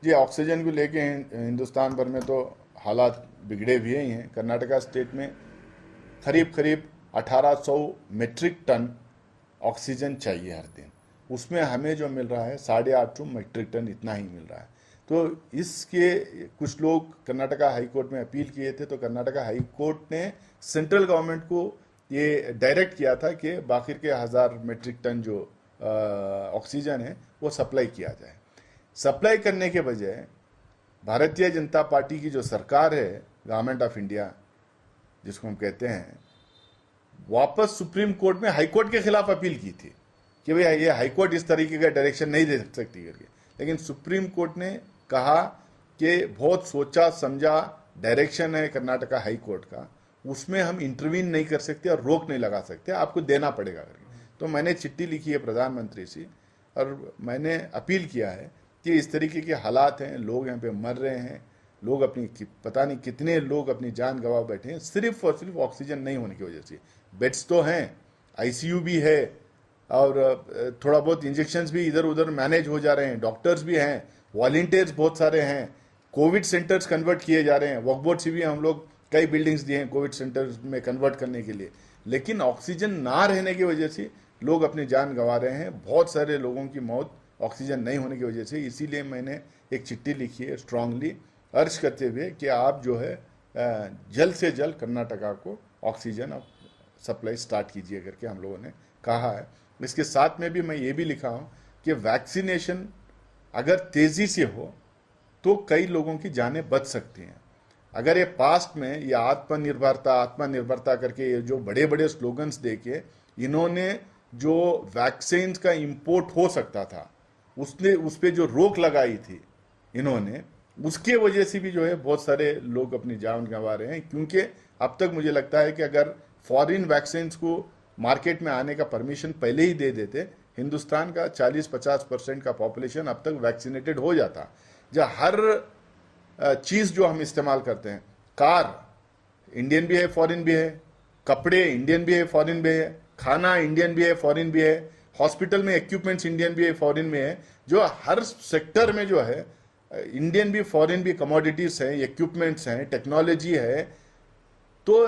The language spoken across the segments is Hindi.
जी, ऑक्सीजन को लेके हिंदुस्तान भर में तो हालात बिगड़े भी ही हैं। कर्नाटका स्टेट में करीब करीब 1800 मीट्रिक टन ऑक्सीजन चाहिए हर दिन। उसमें हमें जो मिल रहा है 850 मीट्रिक टन, इतना ही मिल रहा है। तो इसके कुछ लोग कर्नाटका हाई कोर्ट में अपील किए थे, तो कर्नाटका हाई कोर्ट ने सेंट्रल गवर्नमेंट को ये डायरेक्ट किया था कि बाकी के 1000 मीट्रिक टन जो ऑक्सीजन है वो सप्लाई किया जाए। सप्लाई करने के बजाय भारतीय जनता पार्टी की जो सरकार है, गवर्नमेंट ऑफ इंडिया जिसको हम कहते हैं, वापस सुप्रीम कोर्ट में हाई कोर्ट के खिलाफ अपील की थी कि भाई ये हाई कोर्ट इस तरीके का डायरेक्शन नहीं दे सकती करके। लेकिन सुप्रीम कोर्ट ने कहा कि बहुत सोचा समझा डायरेक्शन है कर्नाटका हाई कोर्ट का, उसमें हम इंटरवीन नहीं कर सकते और रोक नहीं लगा सकते, आपको देना पड़ेगा करके। तो मैंने चिट्ठी लिखी है प्रधानमंत्री से और मैंने अपील किया है कि इस तरीके के हालात हैं, लोग यहाँ पे मर रहे हैं, लोग अपनी पता नहीं कितने लोग अपनी जान गंवा बैठे हैं सिर्फ और सिर्फ ऑक्सीजन नहीं होने की वजह से। बेड्स तो हैं, आईसीयू भी है और थोड़ा बहुत इंजेक्शंस भी इधर उधर मैनेज हो जा रहे हैं, डॉक्टर्स भी हैं, वॉलंटियर्स बहुत सारे हैं, कोविड सेंटर्स कन्वर्ट किए जा रहे हैं। वॉकबोर्ड से भी हम लोग कई बिल्डिंग्स दिए हैं कोविड सेंटर्स में कन्वर्ट करने के लिए। लेकिन ऑक्सीजन ना रहने की वजह से लोग अपनी जान गंवा रहे हैं, बहुत सारे लोगों की मौत ऑक्सीजन नहीं होने की वजह से। इसीलिए मैंने एक चिट्ठी लिखी है स्ट्रांगली अर्ज करते हुए कि आप जो है जल्द से जल्द कर्नाटका को ऑक्सीजन सप्लाई स्टार्ट कीजिए करके हम लोगों ने कहा है। इसके साथ में भी मैं ये भी लिखा हूँ कि वैक्सीनेशन अगर तेज़ी से हो तो कई लोगों की जानें बच सकती हैं। अगर ये पास्ट में ये आत्मनिर्भरता करके ये जो बड़े बड़े स्लोगन्स देके इन्होंने जो वैक्सीन का इंपोर्ट हो सकता था उसने उस पर जो रोक लगाई थी इन्होंने, उसके वजह से भी जो है बहुत सारे लोग अपनी जान गंवा रहे हैं। क्योंकि अब तक मुझे लगता है कि अगर फॉरेन वैक्सीन को मार्केट में आने का परमिशन पहले ही दे देते, हिंदुस्तान का 40-50% का पॉपुलेशन अब तक वैक्सीनेटेड हो जाता। जहाँ हर चीज़ जो हम इस्तेमाल करते हैं, कार इंडियन भी है फॉरेन भी है, कपड़े इंडियन भी है फॉरेन भी है, खाना इंडियन भी है फॉरेन भी है, हॉस्पिटल में इक्विपमेंट्स इंडियन भी है फॉरेन में है। जो हर सेक्टर में जो है इंडियन भी फॉरेन भी कमोडिटीज हैं, इक्विपमेंट्स हैं, टेक्नोलॉजी है। तो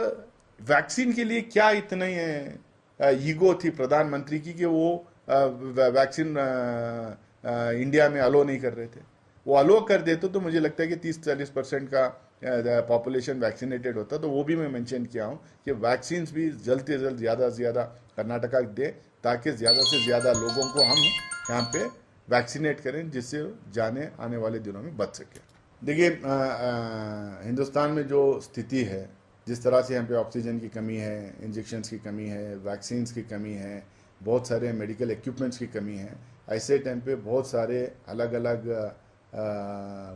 वैक्सीन के लिए क्या इतनी ईगो थी प्रधानमंत्री की कि वो वैक्सीन इंडिया में अलो नहीं कर रहे थे। वो अलो कर देते तो मुझे लगता है कि 30-40% का पॉपुलेशन वैक्सीनेटेड होता। तो वो भी मैं मेंशन किया हूँ कि वैक्सीन भी जल्द से जल्द ज़्यादा से ज़्यादा कर्नाटका दे, ताकि ज़्यादा से ज़्यादा लोगों को हम यहाँ पे वैक्सीनेट करें, जिससे जाने आने वाले दिनों में बच सके। देखिए, हिंदुस्तान में जो स्थिति है, जिस तरह से यहाँ पे ऑक्सीजन की कमी है, इंजेक्शन्स की कमी है, वैक्सीन्स की कमी है, बहुत सारे मेडिकल इक्विपमेंट्स की कमी है, ऐसे टाइम पे बहुत सारे अलग अलग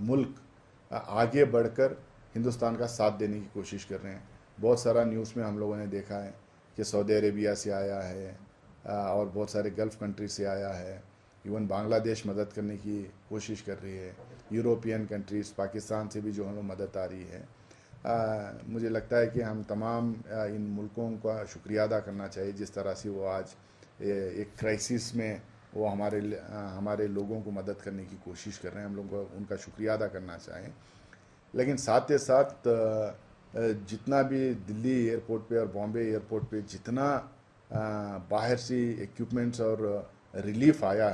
मुल्क आगे बढ़कर हिंदुस्तान का साथ देने की कोशिश कर रहे हैं। बहुत सारा न्यूज़ में हम लोगों ने देखा है कि सऊदी अरेबिया से आया है और बहुत सारे गल्फ़ कंट्री से आया है, इवन बांग्लादेश मदद करने की कोशिश कर रही है, यूरोपियन कंट्रीज़, पाकिस्तान से भी जो है मदद आ रही है। मुझे लगता है कि हम तमाम इन मुल्कों का शुक्रिया अदा करना चाहिए, जिस तरह से वो आज एक क्राइसिस में वो हमारे लोगों को मदद करने की कोशिश कर रहे हैं। हम लोगों को उनका शुक्रिया अदा करना चाहिए। लेकिन साथ ही साथ जितना भी दिल्ली एयरपोर्ट पे और बॉम्बे एयरपोर्ट पे जितना बाहर से इक्विपमेंट्स और रिलीफ आया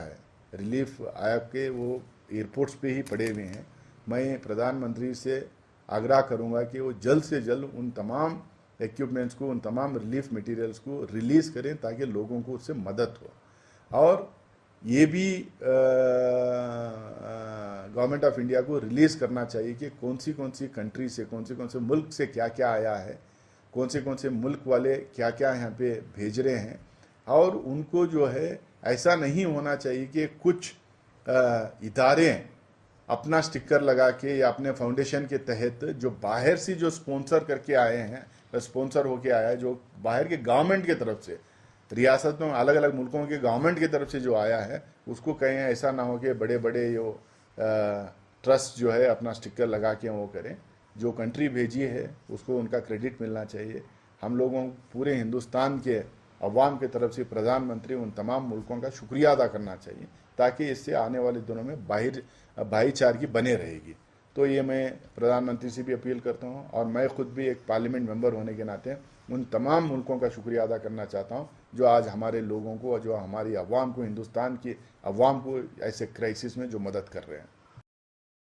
के वो एयरपोर्ट्स पे ही पड़े हुए हैं। मैं प्रधानमंत्री से आग्रह करूंगा कि वो जल्द से जल्द उन तमाम इक्विपमेंट्स को, उन तमाम रिलीफ मटेरियल्स को रिलीज़ करें ताकि लोगों को उससे मदद हो। और ये भी गवर्नमेंट ऑफ इंडिया को रिलीज़ करना चाहिए कि कौन सी कंट्री से, कौन से मुल्क से क्या क्या आया है, कौन से मुल्क वाले क्या क्या यहाँ पे भेज रहे हैं। और उनको जो है ऐसा नहीं होना चाहिए कि कुछ इदारे अपना स्टिकर लगा के या अपने फाउंडेशन के तहत जो बाहर से जो स्पॉन्सर करके आए हैं, स्पॉन्सर होके आया है, जो बाहर के गवर्नमेंट की तरफ से, रियासत में अलग अलग मुल्कों के गवर्नमेंट की तरफ से जो आया है, उसको कहीं ऐसा ना हो कि बड़े बड़े जो ट्रस्ट जो है अपना स्टिकर लगा के वो करें। जो कंट्री भेजी है उसको उनका क्रेडिट मिलना चाहिए। हम लोगों पूरे हिंदुस्तान के अवाम की तरफ से प्रधानमंत्री उन तमाम मुल्कों का शुक्रिया अदा करना चाहिए ताकि इससे आने वाले दिनों में भाईचारगी बने रहेगी। तो ये मैं प्रधानमंत्री से भी अपील करता हूँ, और मैं खुद भी एक पार्लियामेंट मेंबर होने के नाते उन तमाम मुल्कों का शुक्रिया अदा करना चाहता हूँ जो आज हमारे लोगों को, जो हमारी अवाम को, हिंदुस्तान की अवाम को ऐसे क्राइसिस में जो मदद कर रहे हैं।